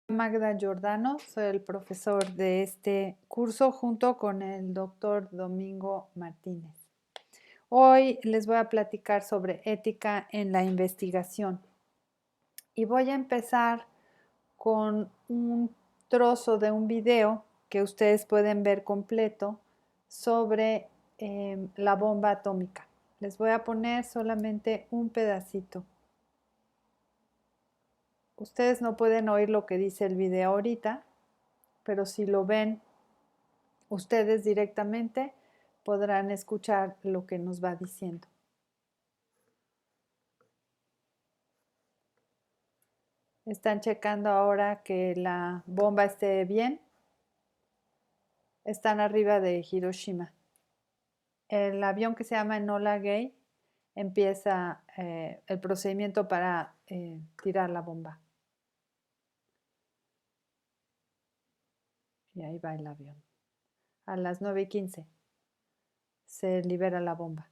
Magda Giordano, soy el profesor de este curso junto con el doctor Domingo Martínez. Hoy les voy a platicar sobre ética en la investigación y voy a empezar con un trozo de un video que ustedes pueden ver completo sobre la bomba atómica. Les voy a poner solamente un pedacito. Ustedes no pueden oír lo que dice el video ahorita, pero si lo ven ustedes directamente podrán escuchar lo que nos va diciendo. Están checando ahora que la bomba esté bien. Están arriba de Hiroshima. El avión que se llama Enola Gay empieza el procedimiento para tirar la bomba. Y ahí va el avión. A las 9:15 se libera la bomba.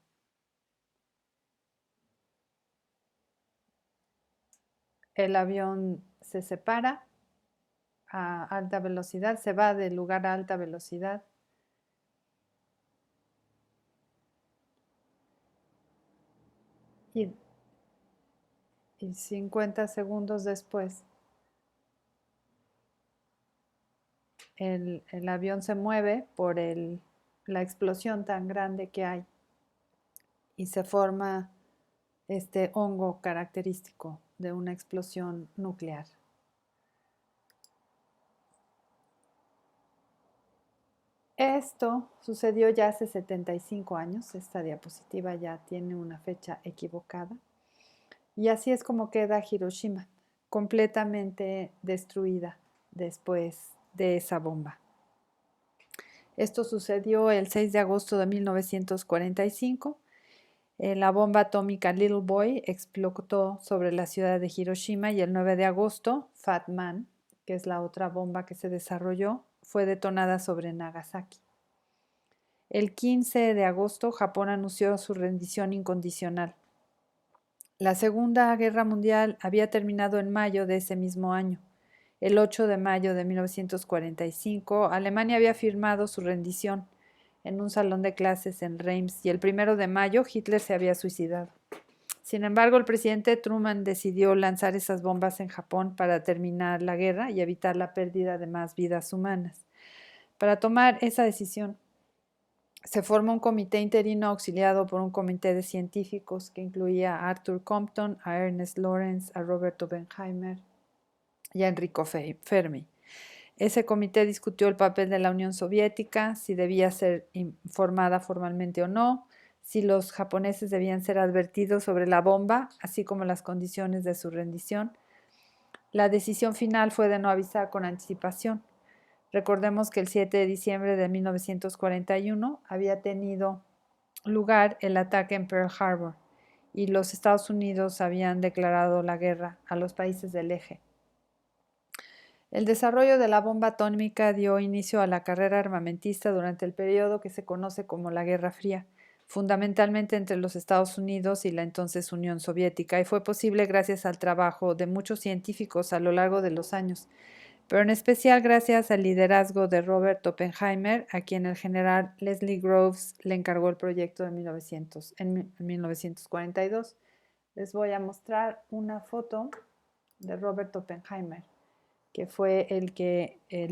El avión se separa a alta velocidad, se va del lugar a alta velocidad. Y 50 segundos después el avión se mueve por la explosión tan grande que hay y se forma este hongo característico de una explosión nuclear. Esto sucedió ya hace 75 años, esta diapositiva ya tiene una fecha equivocada. Y así es como queda Hiroshima, completamente destruida después de esa bomba. Esto sucedió el 6 de agosto de 1945. La bomba atómica Little Boy explotó sobre la ciudad de Hiroshima y el 9 de agosto, Fat Man, que es la otra bomba que se desarrolló, fue detonada sobre Nagasaki. El 15 de agosto, Japón anunció su rendición incondicional. La Segunda Guerra Mundial había terminado en mayo de ese mismo año. El 8 de mayo de 1945, Alemania había firmado su rendición en un salón de clases en Reims y el 1 de mayo Hitler se había suicidado. Sin embargo, el presidente Truman decidió lanzar esas bombas en Japón para terminar la guerra y evitar la pérdida de más vidas humanas. Para tomar esa decisión, se formó un comité interino auxiliado por un comité de científicos que incluía a Arthur Compton, a Ernest Lawrence, a Robert Oppenheimer y a Enrico Fermi. Ese comité discutió el papel de la Unión Soviética, si debía ser informada formalmente o no, si los japoneses debían ser advertidos sobre la bomba, así como las condiciones de su rendición. La decisión final fue de no avisar con anticipación. Recordemos que el 7 de diciembre de 1941 había tenido lugar el ataque en Pearl Harbor y los Estados Unidos habían declarado la guerra a los países del eje. El desarrollo de la bomba atómica dio inicio a la carrera armamentista durante el periodo que se conoce como la Guerra Fría, fundamentalmente entre los Estados Unidos y la entonces Unión Soviética, y fue posible gracias al trabajo de muchos científicos a lo largo de los años, pero en especial gracias al liderazgo de Robert Oppenheimer, a quien el general Leslie Groves le encargó el proyecto en 1942. Les voy a mostrar una foto de Robert Oppenheimer, que fue el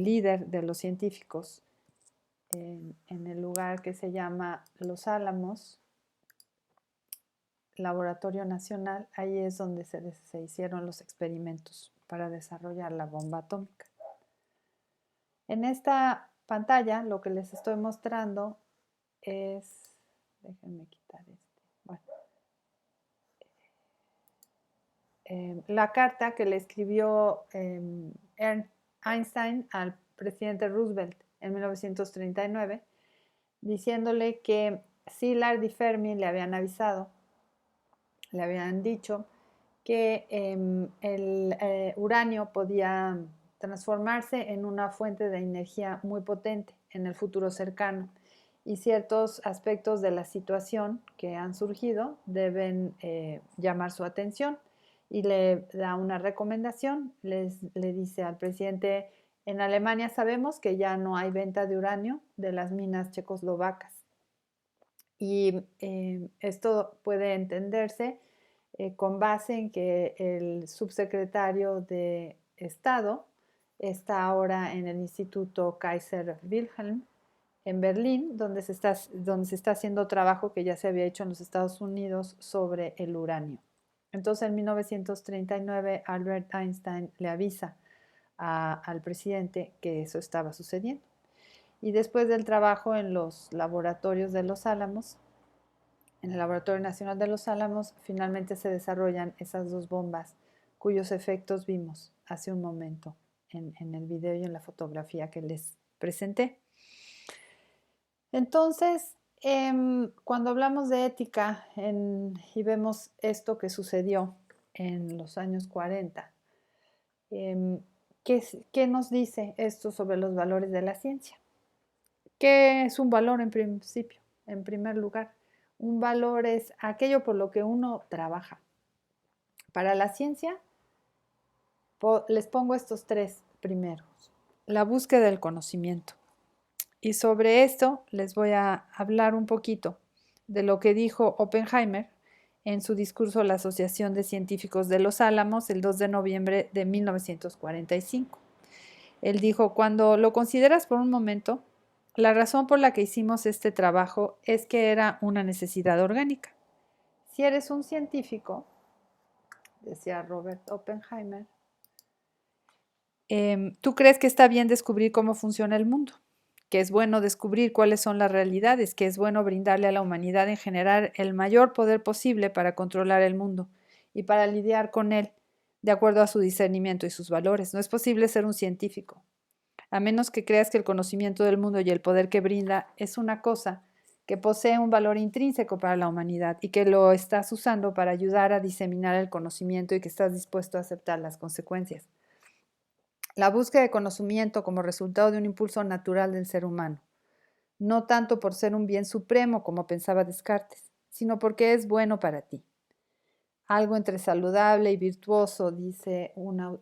líder de los científicos en el lugar que se llama Los Álamos, Laboratorio Nacional. Ahí es donde se hicieron los experimentos para desarrollar la bomba atómica. En esta pantalla lo que les estoy mostrando es, déjenme quitar la carta que le escribió Einstein al presidente Roosevelt en 1939, diciéndole que Szilard y Fermi le habían avisado, le habían dicho que el uranio podía transformarse en una fuente de energía muy potente en el futuro cercano y ciertos aspectos de la situación que han surgido deben llamar su atención y le da una recomendación, le dice al presidente, en Alemania sabemos que ya no hay venta de uranio de las minas checoslovacas y esto puede entenderse con base en que el subsecretario de Estado está ahora en el Instituto Kaiser Wilhelm en Berlín, donde se está haciendo trabajo que ya se había hecho en los Estados Unidos sobre el uranio. Entonces, en 1939, Albert Einstein le avisa al presidente que eso estaba sucediendo. Y después del trabajo en los laboratorios de Los Álamos, en el Laboratorio Nacional de Los Álamos, finalmente se desarrollan esas dos bombas cuyos efectos vimos hace un momento en el video y en la fotografía que les presenté. Entonces, cuando hablamos de ética y vemos esto que sucedió en los años 40, ¿qué nos dice esto sobre los valores de la ciencia? ¿Qué es un valor en principio? En primer lugar, un valor es aquello por lo que uno trabaja. Para la ciencia, les pongo estos tres primeros. La búsqueda del conocimiento. Y sobre esto les voy a hablar un poquito de lo que dijo Oppenheimer en su discurso a la Asociación de Científicos de Los Álamos el 2 de noviembre de 1945. Él dijo, cuando lo consideras por un momento, la razón por la que hicimos este trabajo es que era una necesidad orgánica. Si eres un científico, decía Robert Oppenheimer, tú crees que está bien descubrir cómo funciona el mundo, que es bueno descubrir cuáles son las realidades, que es bueno brindarle a la humanidad en general el mayor poder posible para controlar el mundo y para lidiar con él de acuerdo a su discernimiento y sus valores. No es posible ser un científico, a menos que creas que el conocimiento del mundo y el poder que brinda es una cosa que posee un valor intrínseco para la humanidad y que lo estás usando para ayudar a diseminar el conocimiento y que estás dispuesto a aceptar las consecuencias. La búsqueda de conocimiento como resultado de un impulso natural del ser humano, no tanto por ser un bien supremo como pensaba Descartes, sino porque es bueno para ti. Algo entre saludable y virtuoso, dice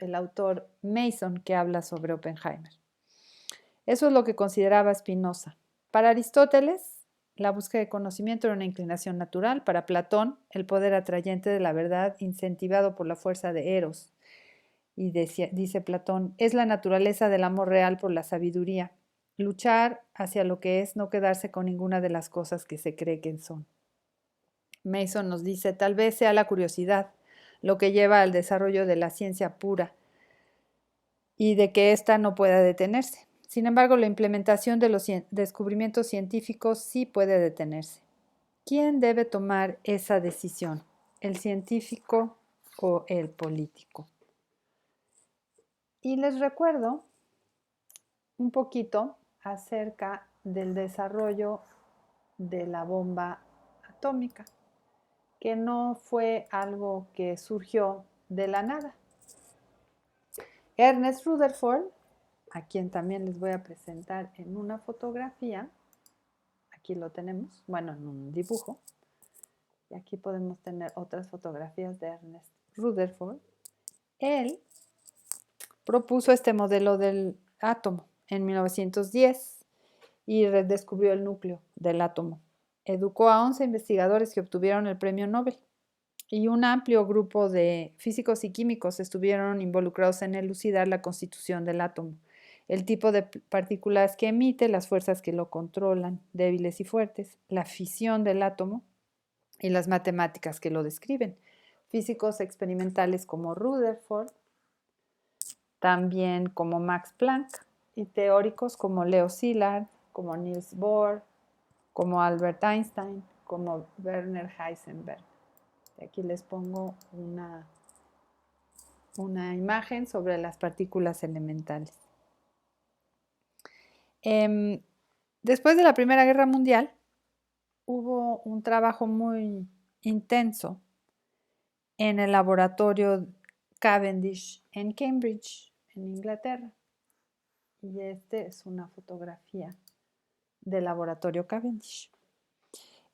el autor Mason, que habla sobre Oppenheimer. Eso es lo que consideraba Spinoza. Para Aristóteles, la búsqueda de conocimiento era una inclinación natural. Para Platón, el poder atrayente de la verdad, incentivado por la fuerza de Eros. Y dice Platón, es la naturaleza del amor real por la sabiduría. Luchar hacia lo que es, no quedarse con ninguna de las cosas que se cree que son. Mason nos dice, tal vez sea la curiosidad lo que lleva al desarrollo de la ciencia pura y de que ésta no pueda detenerse. Sin embargo, la implementación de los descubrimientos científicos sí puede detenerse. ¿Quién debe tomar esa decisión? ¿El científico o el político? Y les recuerdo un poquito acerca del desarrollo de la bomba atómica, que no fue algo que surgió de la nada. Ernest Rutherford, a quien también les voy a presentar en una fotografía, aquí lo tenemos, bueno, en un dibujo, y aquí podemos tener otras fotografías de Ernest Rutherford. Él propuso este modelo del átomo en 1910 y redescubrió el núcleo del átomo. Educó a 11 investigadores que obtuvieron el premio Nobel y un amplio grupo de físicos y químicos estuvieron involucrados en elucidar la constitución del átomo, el tipo de partículas que emite, las fuerzas que lo controlan, débiles y fuertes, la fisión del átomo y las matemáticas que lo describen. Físicos experimentales como Rutherford, también como Max Planck, y teóricos como Leo Szilard, como Niels Bohr, como Albert Einstein, como Werner Heisenberg. Aquí les pongo una imagen sobre las partículas elementales. Después de la Primera Guerra Mundial, hubo un trabajo muy intenso en el laboratorio Cavendish en Cambridge, en Inglaterra. Y esta es una fotografía del laboratorio Cavendish.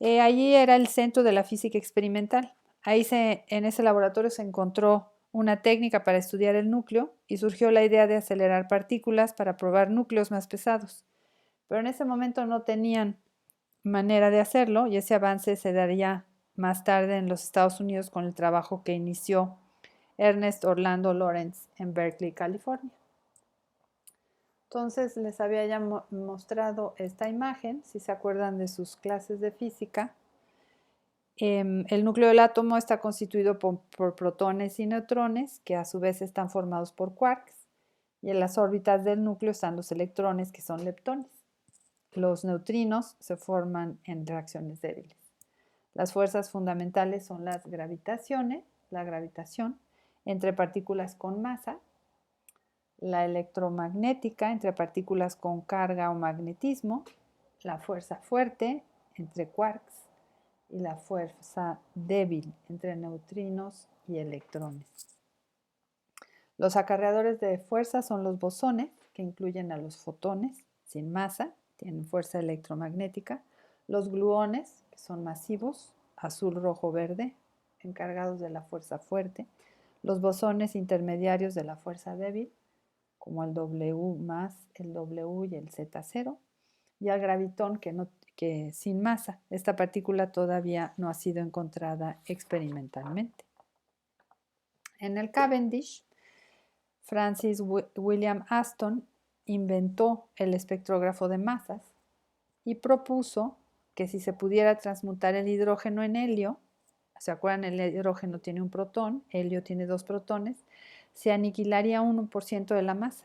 Allí era el centro de la física experimental. Ahí en ese laboratorio se encontró una técnica para estudiar el núcleo y surgió la idea de acelerar partículas para probar núcleos más pesados. Pero en ese momento no tenían manera de hacerlo y ese avance se daría más tarde en los Estados Unidos con el trabajo que inició Ernest Orlando Lawrence en Berkeley, California. Entonces les había ya mostrado esta imagen, si se acuerdan de sus clases de física. El núcleo del átomo está constituido por protones y neutrones, que a su vez están formados por quarks, y en las órbitas del núcleo están los electrones, que son leptones. Los neutrinos se forman en reacciones débiles. Las fuerzas fundamentales son la gravitación entre partículas con masa, la electromagnética entre partículas con carga o magnetismo, la fuerza fuerte entre quarks y la fuerza débil entre neutrinos y electrones. Los acarreadores de fuerza son los bosones, que incluyen a los fotones sin masa, tienen fuerza electromagnética, los gluones, que son masivos, azul, rojo, verde, encargados de la fuerza fuerte, los bosones intermediarios de la fuerza débil, como el W más, el W y el Z0, y al gravitón que sin masa. Esta partícula todavía no ha sido encontrada experimentalmente. En el Cavendish, Francis William Aston inventó el espectrógrafo de masas y propuso que si se pudiera transmutar el hidrógeno en helio, ¿se acuerdan? El hidrógeno tiene un protón, helio tiene 2 protones, se aniquilaría 1% de la masa.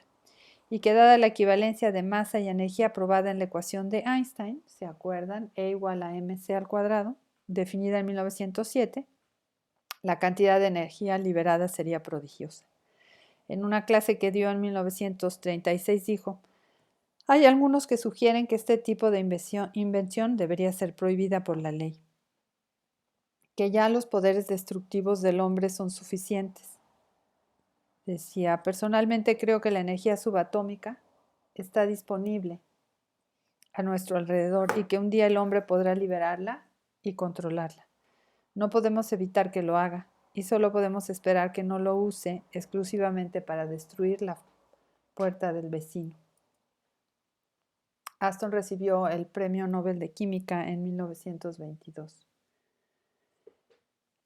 Y que dada la equivalencia de masa y energía probada en la ecuación de Einstein, ¿se acuerdan? E igual a mc al cuadrado, definida en 1907, la cantidad de energía liberada sería prodigiosa. En una clase que dio en 1936 dijo: hay algunos que sugieren que este tipo de invención debería ser prohibida por la ley, que ya los poderes destructivos del hombre son suficientes. Decía: personalmente creo que la energía subatómica está disponible a nuestro alrededor y que un día el hombre podrá liberarla y controlarla. No podemos evitar que lo haga y solo podemos esperar que no lo use exclusivamente para destruir la puerta del vecino. Aston recibió el Premio Nobel de Química en 1922.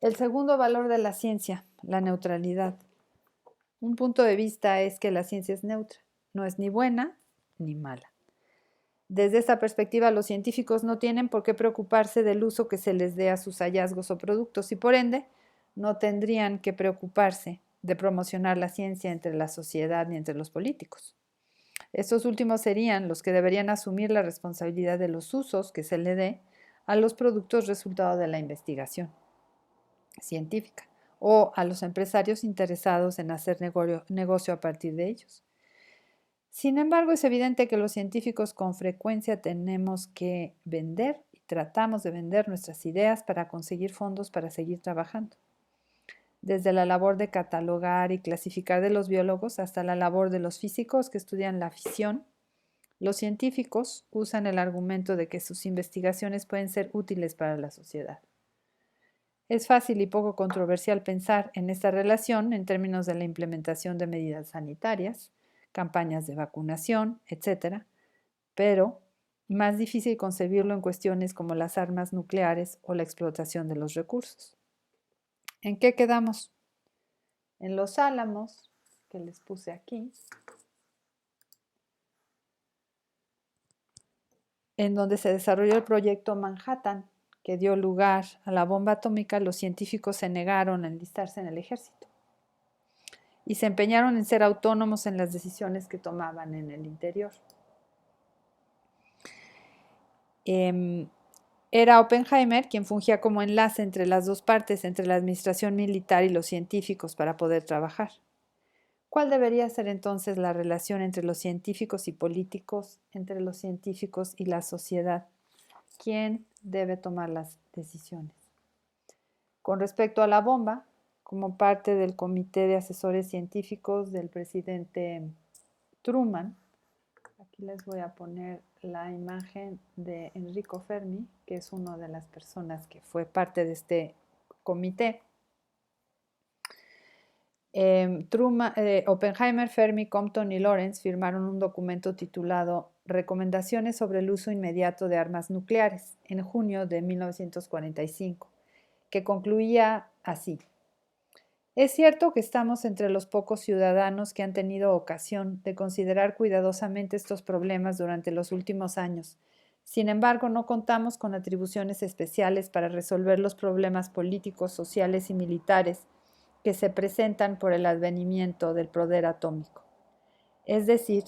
El segundo valor de la ciencia, la neutralidad. Un punto de vista es que la ciencia es neutra, no es ni buena ni mala. Desde esta perspectiva, los científicos no tienen por qué preocuparse del uso que se les dé a sus hallazgos o productos y, por ende, no tendrían que preocuparse de promocionar la ciencia entre la sociedad ni entre los políticos. Estos últimos serían los que deberían asumir la responsabilidad de los usos que se le dé a los productos resultado de la investigación científica o a los empresarios interesados en hacer negocio a partir de ellos. Sin embargo, es evidente que los científicos con frecuencia tenemos que vender y tratamos de vender nuestras ideas para conseguir fondos para seguir trabajando. Desde la labor de catalogar y clasificar de los biólogos hasta la labor de los físicos que estudian la fisión, los científicos usan el argumento de que sus investigaciones pueden ser útiles para la sociedad. Es fácil y poco controversial pensar en esta relación en términos de la implementación de medidas sanitarias, campañas de vacunación, etc., pero más difícil concebirlo en cuestiones como las armas nucleares o la explotación de los recursos. ¿En qué quedamos? En Los Álamos, que les puse aquí, en donde se desarrolló el proyecto Manhattan, que dio lugar a la bomba atómica. Los científicos se negaron a enlistarse en el ejército y se empeñaron en ser autónomos en las decisiones que tomaban en el interior. Era Oppenheimer quien fungía como enlace entre las dos partes, entre la administración militar y los científicos, para poder trabajar. ¿Cuál debería ser entonces la relación entre los científicos y políticos, entre los científicos y la sociedad? ¿Quién debe tomar las decisiones? Con respecto a la bomba, como parte del comité de asesores científicos del presidente Truman, aquí les voy a poner la imagen de Enrico Fermi, que es una de las personas que fue parte de este comité. Oppenheimer, Fermi, Compton y Lawrence firmaron un documento titulado Recomendaciones sobre el uso inmediato de armas nucleares en junio de 1945, que concluía así. Es cierto que estamos entre los pocos ciudadanos que han tenido ocasión de considerar cuidadosamente estos problemas durante los últimos años. Sin embargo, no contamos con atribuciones especiales para resolver los problemas políticos, sociales y militares que se presentan por el advenimiento del poder atómico. Es decir,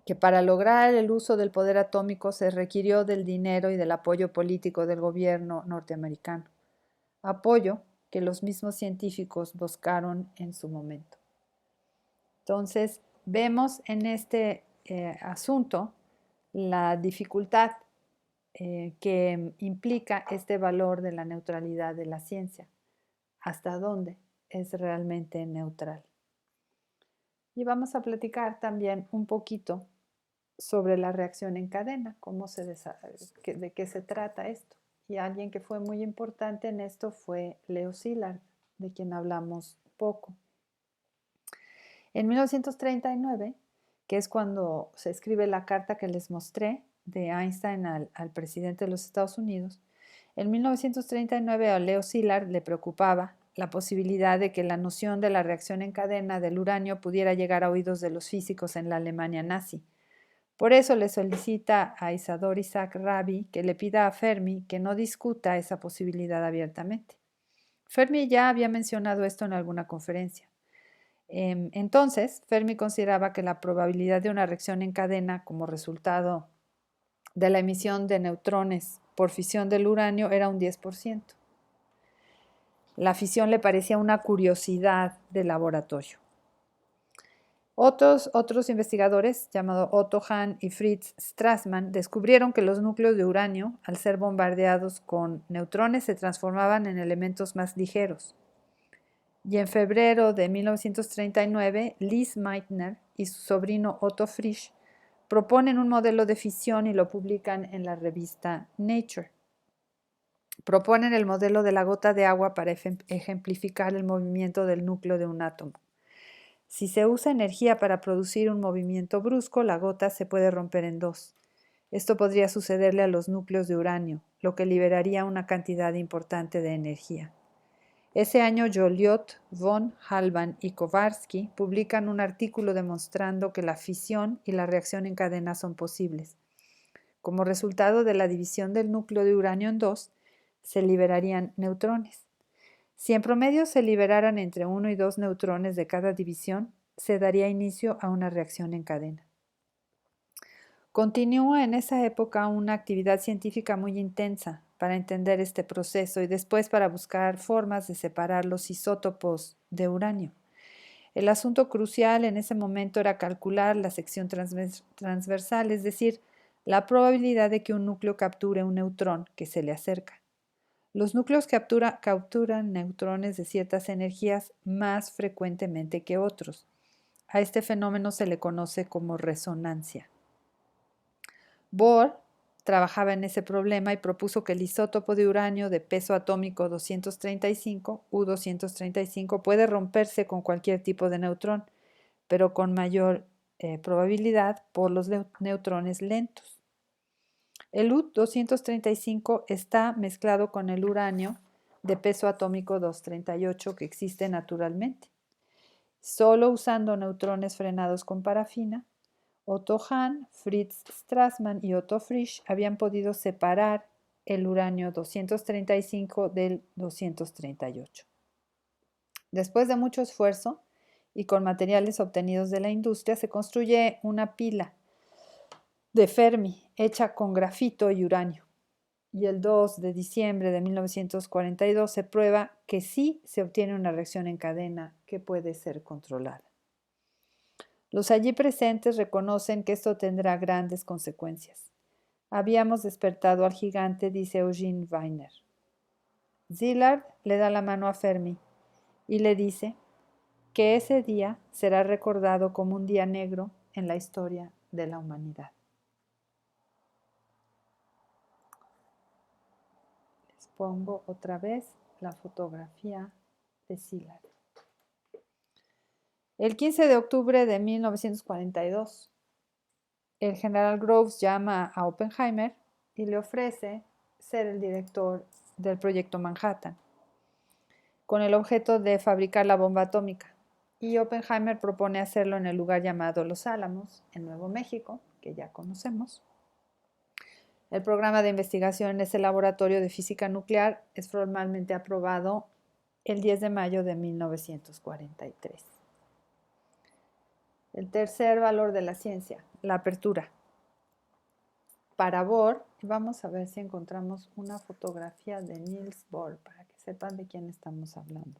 que para lograr el uso del poder atómico se requirió del dinero y del apoyo político del gobierno norteamericano. Apoyo que los mismos científicos buscaron en su momento. Entonces, vemos en este asunto la dificultad que implica este valor de la neutralidad de la ciencia. ¿Hasta dónde es realmente neutral? Y vamos a platicar también un poquito sobre la reacción en cadena, de qué se trata esto. Y alguien que fue muy importante en esto fue Leo Szilard, de quien hablamos poco. En 1939, que es cuando se escribe la carta que les mostré de Einstein al presidente de los Estados Unidos, en 1939 a Leo Szilard le preocupaba la posibilidad de que la noción de la reacción en cadena del uranio pudiera llegar a oídos de los físicos en la Alemania nazi. Por eso le solicita a Isador Isaac Rabi que le pida a Fermi que no discuta esa posibilidad abiertamente. Fermi ya había mencionado esto en alguna conferencia. Entonces, Fermi consideraba que la probabilidad de una reacción en cadena como resultado de la emisión de neutrones por fisión del uranio era un 10%. La fisión le parecía una curiosidad de laboratorio. Otros investigadores, llamados Otto Hahn y Fritz Strassmann, descubrieron que los núcleos de uranio, al ser bombardeados con neutrones, se transformaban en elementos más ligeros. Y en febrero de 1939, Lise Meitner y su sobrino Otto Frisch proponen un modelo de fisión y lo publican en la revista Nature. Proponen el modelo de la gota de agua para ejemplificar el movimiento del núcleo de un átomo. Si se usa energía para producir un movimiento brusco, la gota se puede romper en dos. Esto podría sucederle a los núcleos de uranio, lo que liberaría una cantidad importante de energía. Ese año, Joliot, von Halban y Kowarski publican un artículo demostrando que la fisión y la reacción en cadena son posibles. Como resultado de la división del núcleo de uranio en dos, se liberarían neutrones. Si en promedio se liberaran entre 1 y 2 neutrones de cada división, se daría inicio a una reacción en cadena. Continúa en esa época una actividad científica muy intensa para entender este proceso y después para buscar formas de separar los isótopos de uranio. El asunto crucial en ese momento era calcular la sección transversal, es decir, la probabilidad de que un núcleo capture un neutrón que se le acerca. Los núcleos capturan neutrones de ciertas energías más frecuentemente que otros. A este fenómeno se le conoce como resonancia. Bohr trabajaba en ese problema y propuso que el isótopo de uranio de peso atómico 235, U-235, puede romperse con cualquier tipo de neutrón, pero con mayor probabilidad por los neutrones lentos. El U-235 está mezclado con el uranio de peso atómico 238 que existe naturalmente. Solo usando neutrones frenados con parafina, Otto Hahn, Fritz Strassmann y Otto Frisch habían podido separar el uranio 235 del 238. Después de mucho esfuerzo y con materiales obtenidos de la industria, se construye una pila de Fermi hecha con grafito y uranio. Y el 2 de diciembre de 1942 se prueba que sí se obtiene una reacción en cadena que puede ser controlada. Los allí presentes reconocen que esto tendrá grandes consecuencias. Habíamos despertado al gigante, dice Eugene Weiner. Szilard le da la mano a Fermi y le dice que ese día será recordado como un día negro en la historia de la humanidad. Pongo otra vez la fotografía de Szilard. El 15 de octubre de 1942, el general Groves llama a Oppenheimer y le ofrece ser el director del proyecto Manhattan, con el objeto de fabricar la bomba atómica. Y Oppenheimer propone hacerlo en el lugar llamado Los Álamos, en Nuevo México, que ya conocemos. El programa de investigación en ese laboratorio de física nuclear es formalmente aprobado el 10 de mayo de 1943. El tercer valor de la ciencia, la apertura. Para Bohr, vamos a ver si encontramos una fotografía de Niels Bohr para que sepan de quién estamos hablando.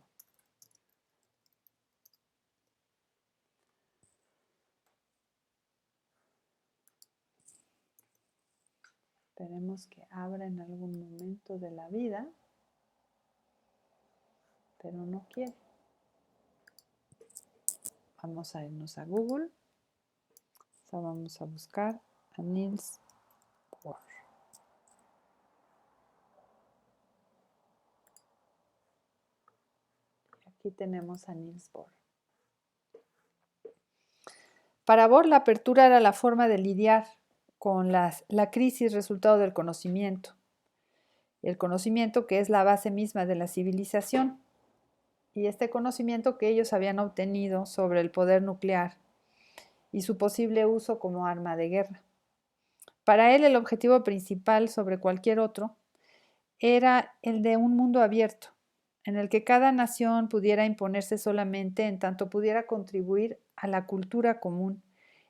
Esperemos que abra en algún momento de la vida, pero no quiere. Vamos a irnos a Google. Vamos a buscar a Niels Bohr. Aquí tenemos a Niels Bohr. Para Bohr, la apertura era la forma de lidiar con la crisis resultado del conocimiento. El conocimiento que es la base misma de la civilización. Y este conocimiento que ellos habían obtenido sobre el poder nuclear y su posible uso como arma de guerra. Para él, el objetivo principal sobre cualquier otro era el de un mundo abierto, en el que cada nación pudiera imponerse solamente en tanto pudiera contribuir a la cultura común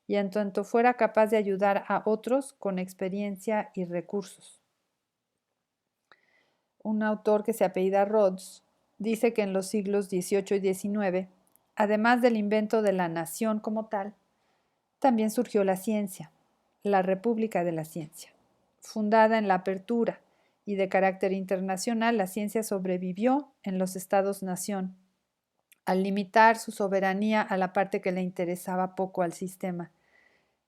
y en tanto fuera capaz de ayudar a otros con experiencia y recursos. Un autor que se apellida Rhodes dice que en los siglos XVIII y XIX, además del invento de la nación como tal, también surgió la ciencia, la República de la Ciencia. Fundada en la apertura y de carácter internacional, la ciencia sobrevivió en los estados-nación, al limitar su soberanía a la parte que le interesaba poco al sistema,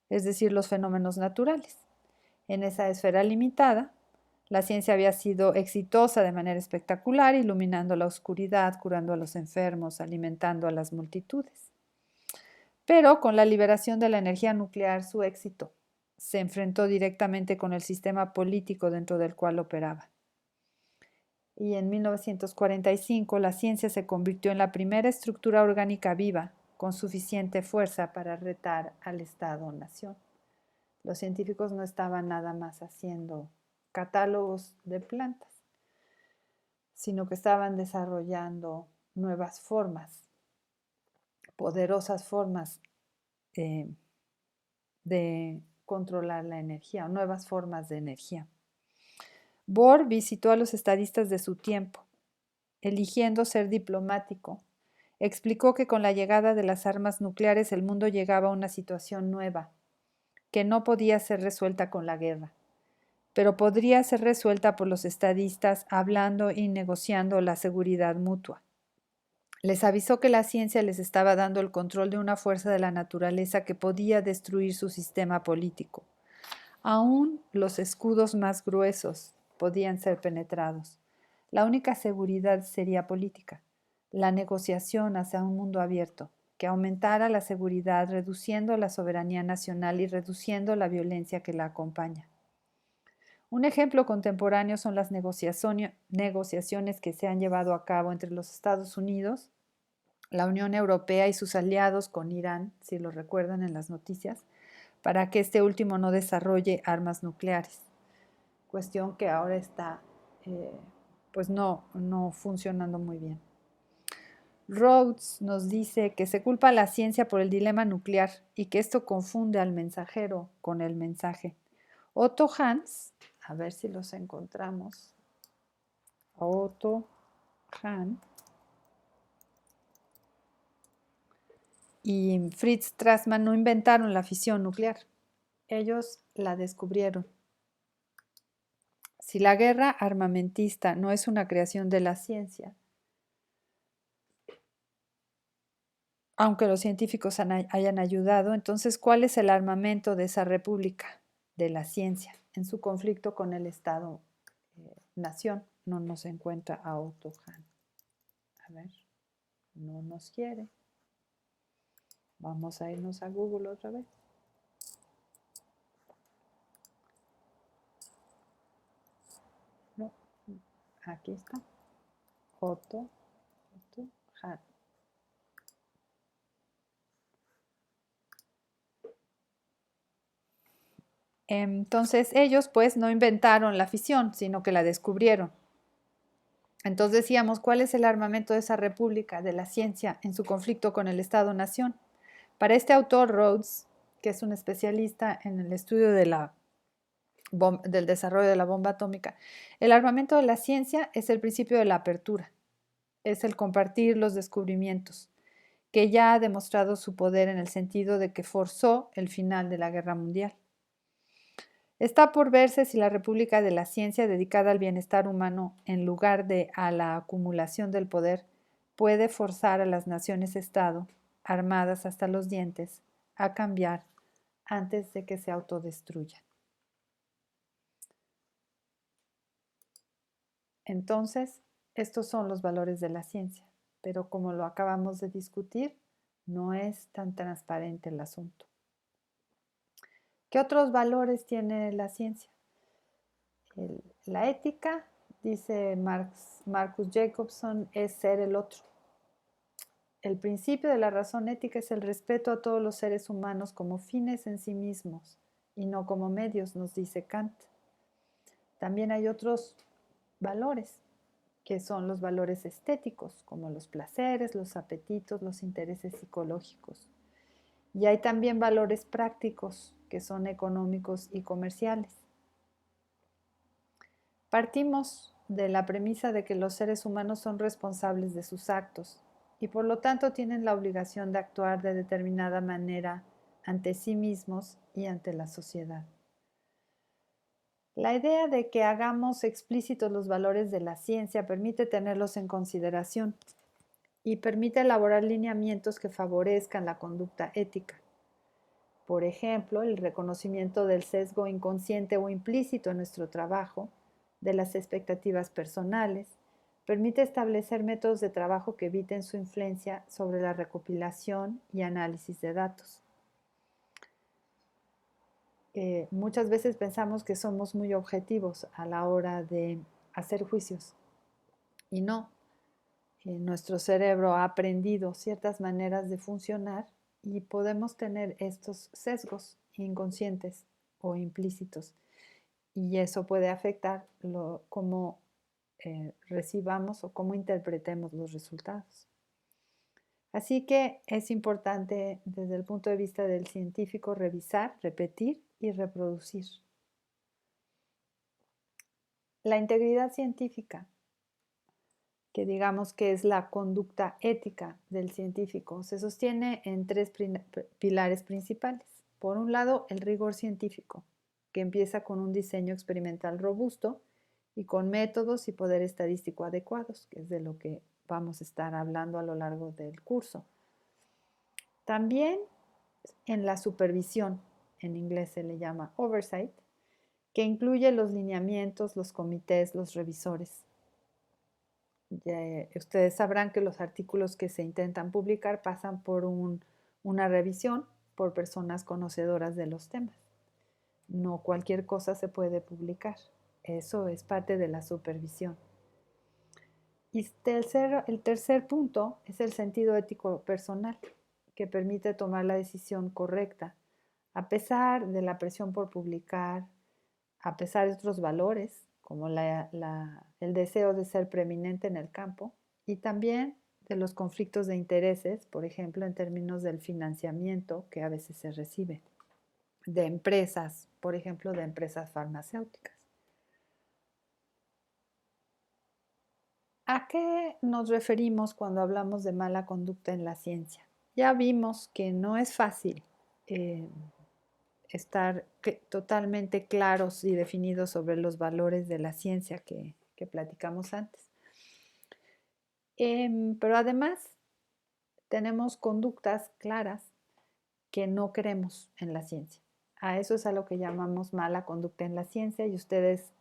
es decir, los fenómenos naturales. En esa esfera limitada, la ciencia había sido exitosa de manera espectacular, iluminando la oscuridad, curando a los enfermos, alimentando a las multitudes. Pero con la liberación de la energía nuclear, su éxito se enfrentó directamente con el sistema político dentro del cual operaba. Y en 1945 la ciencia se convirtió en la primera estructura orgánica viva con suficiente fuerza para retar al Estado-nación. Los científicos no estaban nada más haciendo catálogos de plantas, sino que estaban desarrollando nuevas formas, poderosas formas de controlar la energía, nuevas formas de energía. Bohr visitó a los estadistas de su tiempo, eligiendo ser diplomático. Explicó que con la llegada de las armas nucleares el mundo llegaba a una situación nueva, que no podía ser resuelta con la guerra, pero podría ser resuelta por los estadistas hablando y negociando la seguridad mutua. Les avisó que la ciencia les estaba dando el control de una fuerza de la naturaleza que podía destruir su sistema político. Aún los escudos más gruesos podían ser penetrados. La única seguridad sería política, la negociación hacia un mundo abierto, que aumentara la seguridad, reduciendo la soberanía nacional y reduciendo la violencia que la acompaña. Un ejemplo contemporáneo son las negociaciones que se han llevado a cabo entre los Estados Unidos, la Unión Europea y sus aliados con Irán, si lo recuerdan en las noticias, para que este último no desarrolle armas nucleares. Cuestión que ahora está pues no funcionando muy bien. Rhodes nos dice que se culpa a la ciencia por el dilema nuclear y que esto confunde al mensajero con el mensaje. Otto Hahn, a ver si los encontramos. Otto Hahn y Fritz Strassmann no inventaron la fisión nuclear. Ellos la descubrieron. Si la guerra armamentista no es una creación de la ciencia, aunque los científicos hayan ayudado, entonces, ¿cuál es el armamento de esa república de la ciencia en su conflicto con el Estado-nación, no nos encuentra a Otto Hahn. A ver, no nos quiere. Vamos a irnos a Google otra vez. No, aquí está. Otto Hahn. Entonces ellos pues no inventaron la fisión, sino que la descubrieron. Entonces decíamos, ¿cuál es el armamento de esa república de la ciencia en su conflicto con el Estado-Nación? Para este autor, Rhodes, que es un especialista en el estudio del desarrollo de la bomba atómica, el armamento de la ciencia es el principio de la apertura, es el compartir los descubrimientos, que ya ha demostrado su poder en el sentido de que forzó el final de la Guerra Mundial. Está por verse si la República de la Ciencia dedicada al bienestar humano en lugar de a la acumulación del poder puede forzar a las naciones-estado, armadas hasta los dientes, a cambiar antes de que se autodestruyan. Entonces, estos son los valores de la ciencia, pero como lo acabamos de discutir, no es tan transparente el asunto. ¿Qué otros valores tiene la ciencia? La ética, dice Marcus Jacobson, es ser el otro. El principio de la razón ética es el respeto a todos los seres humanos como fines en sí mismos y no como medios, nos dice Kant. También hay otros valores, que son los valores estéticos, como los placeres, los apetitos, los intereses psicológicos. Y hay también valores prácticos, que son económicos y comerciales. Partimos de la premisa de que los seres humanos son responsables de sus actos y por lo tanto tienen la obligación de actuar de determinada manera ante sí mismos y ante la sociedad. La idea de que hagamos explícitos los valores de la ciencia permite tenerlos en consideración y permite elaborar lineamientos que favorezcan la conducta ética. Por ejemplo, el reconocimiento del sesgo inconsciente o implícito en nuestro trabajo, de las expectativas personales, permite establecer métodos de trabajo que eviten su influencia sobre la recopilación y análisis de datos. Muchas veces pensamos que somos muy objetivos a la hora de hacer juicios y no. Nuestro cerebro ha aprendido ciertas maneras de funcionar y podemos tener estos sesgos inconscientes o implícitos y eso puede afectar cómo recibamos o cómo interpretemos los resultados. Así que es importante desde el punto de vista del científico revisar, repetir y reproducir. La integridad científica, que digamos que es la conducta ética del científico, se sostiene en tres pilares principales. Por un lado, el rigor científico, que empieza con un diseño experimental robusto y con métodos y poder estadístico adecuados, que es de lo que vamos a estar hablando a lo largo del curso. También en la supervisión, en inglés se le llama oversight, que incluye los lineamientos, los comités, los revisores. Ustedes sabrán que los artículos que se intentan publicar pasan por una revisión por personas conocedoras de los temas. No cualquier cosa se puede publicar. Eso es parte de la supervisión. Y el tercer punto es el sentido ético personal, que permite tomar la decisión correcta, a pesar de la presión por publicar, a pesar de otros valores, como el deseo de ser preeminente en el campo, y también de los conflictos de intereses, por ejemplo, en términos del financiamiento que a veces se recibe de empresas, por ejemplo, de empresas farmacéuticas. ¿A qué nos referimos cuando hablamos de mala conducta en la ciencia? Ya vimos que no es fácil estar totalmente claros y definidos sobre los valores de la ciencia que platicamos antes. Pero además tenemos conductas claras que no queremos en la ciencia. A eso es a lo que llamamos mala conducta en la ciencia y ustedes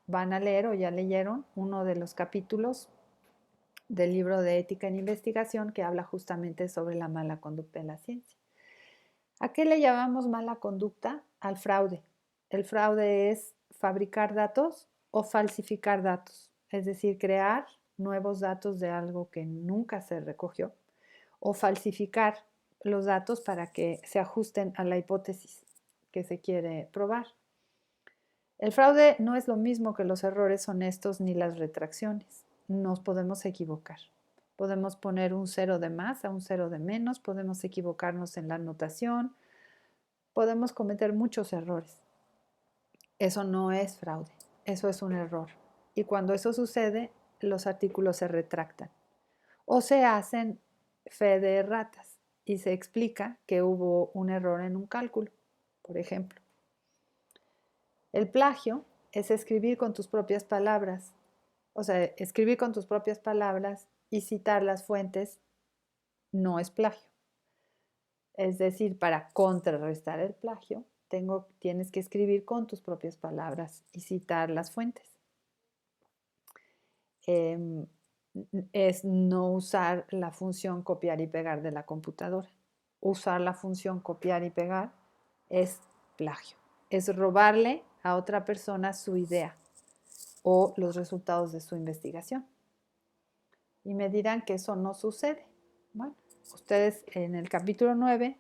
van a leer o ya leyeron uno de los capítulos del libro de Ética en Investigación que habla justamente sobre la mala conducta en la ciencia. ¿A qué le llamamos mala conducta? Al fraude. El fraude es fabricar datos o falsificar datos, es decir, crear nuevos datos de algo que nunca se recogió o falsificar los datos para que se ajusten a la hipótesis que se quiere probar. El fraude no es lo mismo que los errores honestos ni las retracciones. Nos podemos equivocar. Podemos poner un 0 de más a un 0 de menos, podemos equivocarnos en la notación, podemos cometer muchos errores. Eso no es fraude, eso es un error. Y cuando eso sucede, los artículos se retractan o se hacen fe de erratas y se explica que hubo un error en un cálculo, por ejemplo. El plagio es escribir con tus propias palabras, o sea, escribir con tus propias palabras y citar las fuentes no es plagio. Es decir, para contrarrestar el plagio, tienes que escribir con tus propias palabras y citar las fuentes. Es no usar la función copiar y pegar de la computadora. Usar la función copiar y pegar es plagio. Es robarle a otra persona su idea o los resultados de su investigación. Y me dirán que eso no sucede. Bueno, ustedes en el capítulo 9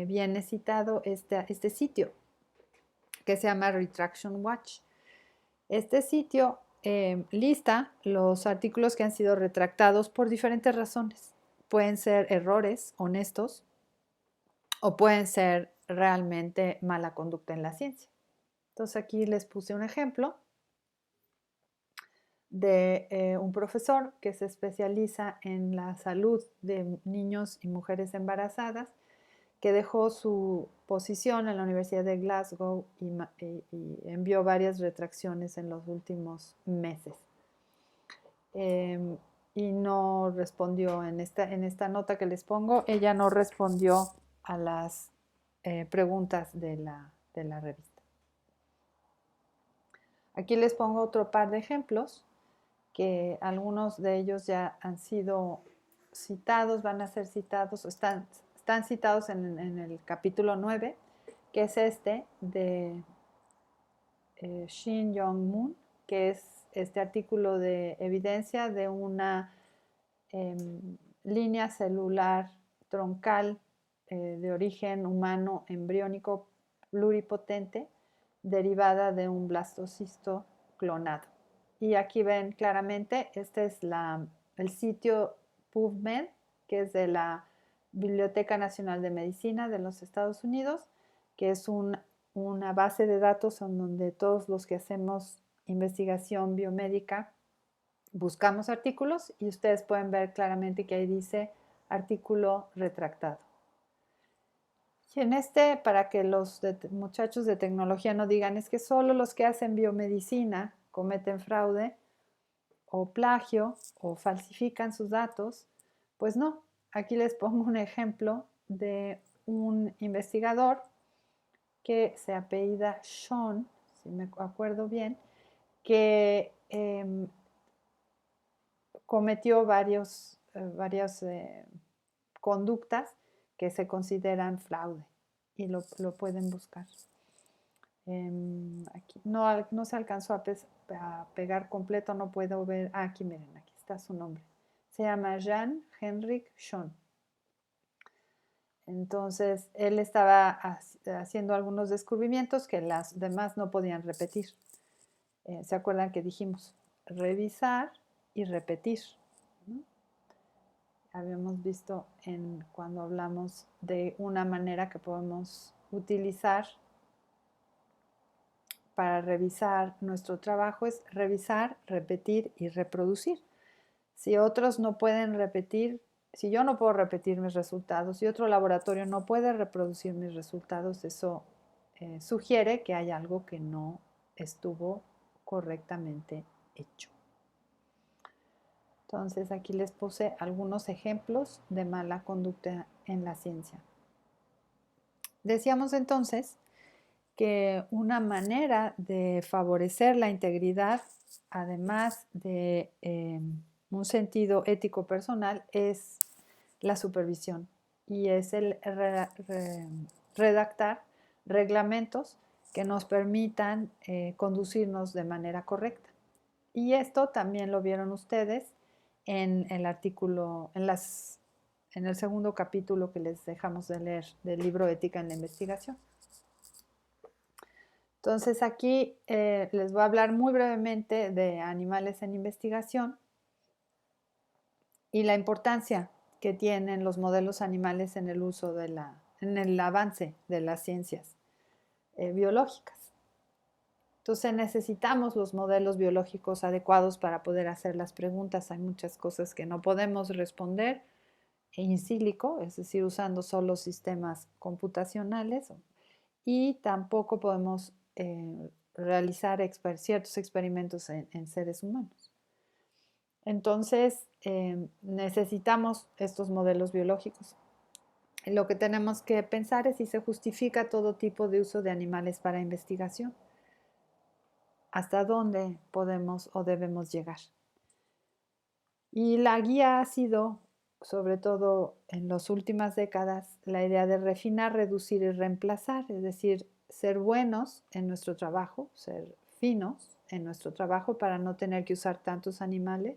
viene citado este sitio que se llama Retraction Watch. Este sitio lista los artículos que han sido retractados por diferentes razones. Pueden ser errores honestos o pueden ser realmente mala conducta en la ciencia. Entonces aquí les puse un ejemplo de un profesor que se especializa en la salud de niños y mujeres embarazadas, que dejó su posición en la Universidad de Glasgow y envió varias retracciones en los últimos meses. Y no respondió en esta nota que les pongo, ella no respondió a las preguntas de la revista. Aquí les pongo otro par de ejemplos, que algunos de ellos ya han sido citados, van a ser citados, están citados en el capítulo 9, que es este de Shin Young-moon, que es este artículo de evidencia de una línea celular troncal de origen humano embriónico pluripotente derivada de un blastocisto clonado. Y aquí ven claramente, este es el sitio PubMed, que es de la Biblioteca Nacional de Medicina de los Estados Unidos, que es una base de datos en donde todos los que hacemos investigación biomédica buscamos artículos y ustedes pueden ver claramente que ahí dice artículo retractado. Y en para que los muchachos de tecnología no digan, es que solo los que hacen biomedicina cometen fraude o plagio o falsifican sus datos, pues no. Aquí les pongo un ejemplo de un investigador que se apellida Sean, si me acuerdo bien, que cometió varias conductas que se consideran fraude y lo pueden buscar. Aquí no se alcanzó a pegar completo, no puedo ver. Aquí miren, aquí está su nombre. Se llama Jan Henrik Schon. Entonces, él estaba haciendo algunos descubrimientos que las demás no podían repetir. ¿Se acuerdan que dijimos? Revisar y repetir, ¿no? Habíamos visto cuando hablamos de una manera que podemos utilizar para revisar nuestro trabajo es revisar, repetir y reproducir. Si otros no pueden repetir, si yo no puedo repetir mis resultados, si otro laboratorio no puede reproducir mis resultados, eso sugiere que hay algo que no estuvo correctamente hecho. Entonces aquí les puse algunos ejemplos de mala conducta en la ciencia. Decíamos entonces que una manera de favorecer la integridad, además de un sentido ético personal, es la supervisión y es el redactar reglamentos que nos permitan conducirnos de manera correcta. Y esto también lo vieron ustedes en el artículo, en el segundo capítulo que les dejamos de leer del libro Ética en la Investigación. Entonces aquí les voy a hablar muy brevemente de animales en investigación y la importancia que tienen los modelos animales en el uso en el avance de las ciencias biológicas. Entonces necesitamos los modelos biológicos adecuados para poder hacer las preguntas. Hay muchas cosas que no podemos responder in silico, es decir, usando solo sistemas computacionales, y tampoco podemos realizar ciertos experimentos en seres humanos. Entonces, necesitamos estos modelos biológicos. Lo que tenemos que pensar es si se justifica todo tipo de uso de animales para investigación. ¿Hasta dónde podemos o debemos llegar? Y la guía ha sido, sobre todo en las últimas décadas, la idea de refinar, reducir y reemplazar, es decir, ser buenos en nuestro trabajo, ser finos en nuestro trabajo para no tener que usar tantos animales,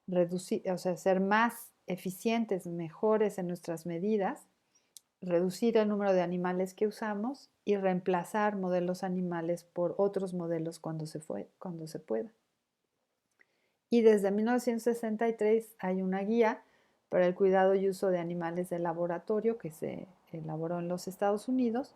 reducir, o sea, ser más eficientes, mejores en nuestras medidas, reducir el número de animales que usamos y reemplazar modelos animales por otros modelos cuando se pueda. Y desde 1963 hay una guía para el cuidado y uso de animales de laboratorio que se elaboró en los Estados Unidos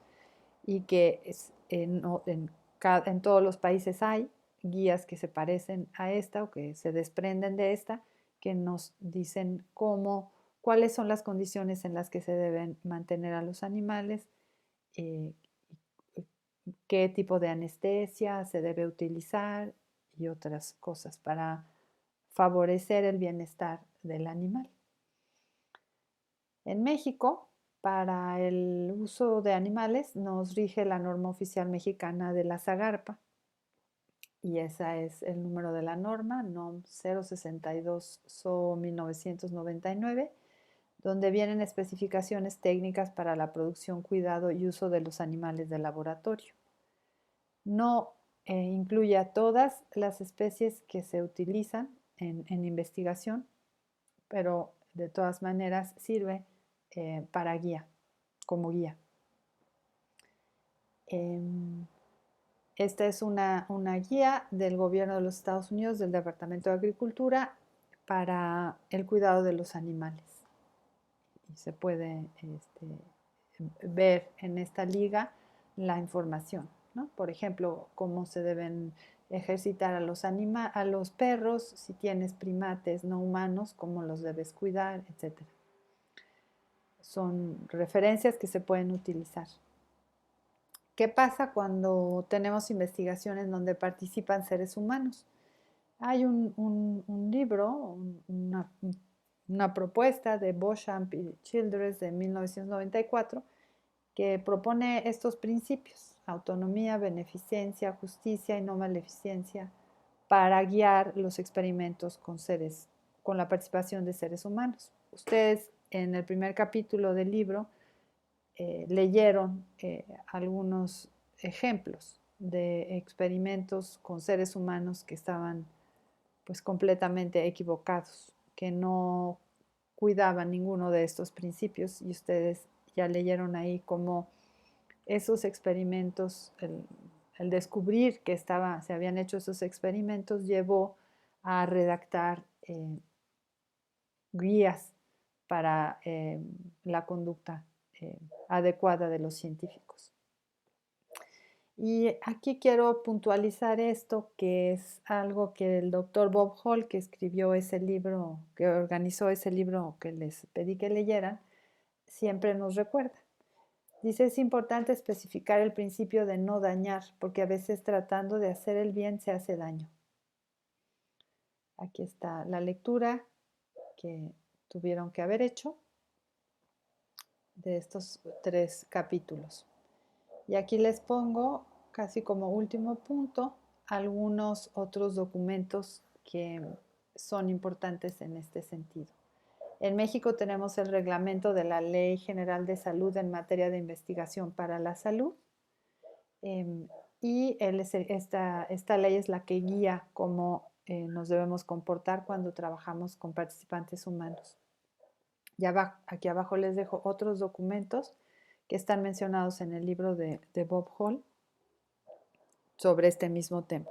y que en todos los países hay guías que se parecen a esta o que se desprenden de esta, que nos dicen cuáles son las condiciones en las que se deben mantener a los animales, eh, qué tipo de anestesia se debe utilizar y otras cosas para favorecer el bienestar del animal. En México, para el uso de animales, nos rige la norma oficial mexicana de la Zagarpa, y ese es el número de la norma, NOM 062-SO 1999, donde vienen especificaciones técnicas para la producción, cuidado y uso de los animales de laboratorio. No incluye a todas las especies que se utilizan en investigación, pero de todas maneras sirve para guía, como guía. Esta es una guía del gobierno de los Estados Unidos, del Departamento de Agricultura, para el cuidado de los animales. Y se puede ver en esta liga la información, ¿no? Por ejemplo, cómo se deben ejercitar a los perros, si tienes primates no humanos, cómo los debes cuidar, etc. Son referencias que se pueden utilizar. ¿Qué pasa cuando tenemos investigaciones donde participan seres humanos? Hay un libro, una propuesta de Beauchamp y Childress de 1994 que propone estos principios: autonomía, beneficencia, justicia y no maleficencia, para guiar los experimentos con la participación de seres humanos. Ustedes en el primer capítulo del libro leyeron algunos ejemplos de experimentos con seres humanos que estaban pues completamente equivocados, que no cuidaban ninguno de estos principios, y ustedes ya leyeron ahí cómo esos experimentos, el descubrir que se habían hecho esos experimentos llevó a redactar guías para la conducta adecuada de los científicos. Y aquí quiero puntualizar esto, que es algo que el doctor Bob Hall, que escribió ese libro, que organizó ese libro que les pedí que leyeran, siempre nos recuerda. Dice: es importante especificar el principio de no dañar, porque a veces tratando de hacer el bien se hace daño. Aquí está la lectura que tuvieron que haber hecho de estos 3 capítulos. Y aquí les pongo, casi como último punto, algunos otros documentos que son importantes en este sentido. En México tenemos el reglamento de la Ley General de Salud en materia de investigación para la salud. Y esta ley es la que guía cómo nos debemos comportar cuando trabajamos con participantes humanos. Aquí abajo les dejo otros documentos que están mencionados en el libro de Bob Hall sobre este mismo tema.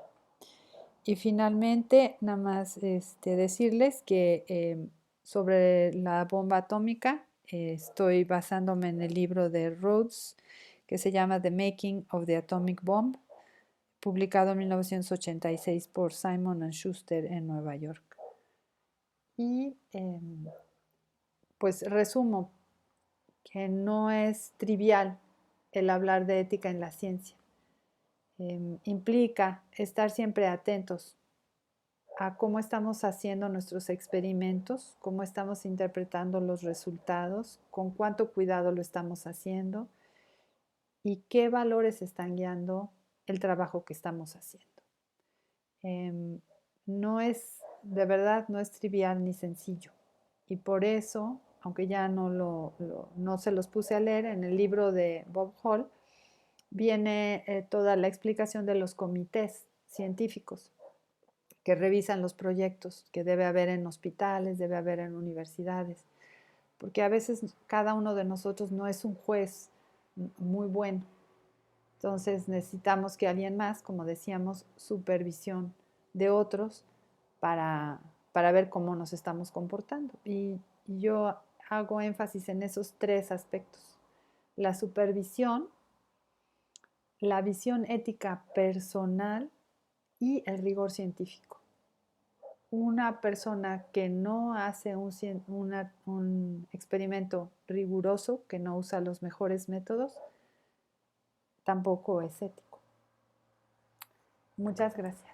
Y finalmente, nada más decirles que sobre la bomba atómica, estoy basándome en el libro de Rhodes, que se llama The Making of the Atomic Bomb, publicado en 1986 por Simon & Schuster en Nueva York. Y pues resumo que no es trivial el hablar de ética en la ciencia. Implica estar siempre atentos a cómo estamos haciendo nuestros experimentos, cómo estamos interpretando los resultados, con cuánto cuidado lo estamos haciendo y qué valores están guiando el trabajo que estamos haciendo. No es, de verdad, no es trivial ni sencillo. Y por eso, aunque ya no se los puse a leer, en el libro de Bob Hall viene toda la explicación de los comités científicos que revisan los proyectos que debe haber en hospitales, debe haber en universidades, porque a veces cada uno de nosotros no es un juez muy bueno. Entonces necesitamos que alguien más, como decíamos, supervisión de otros para ver cómo nos estamos comportando. Y yo hago énfasis en esos tres aspectos: la supervisión, la visión ética personal y el rigor científico. Una persona que no hace un experimento riguroso, que no usa los mejores métodos, tampoco es ético. Muchas gracias.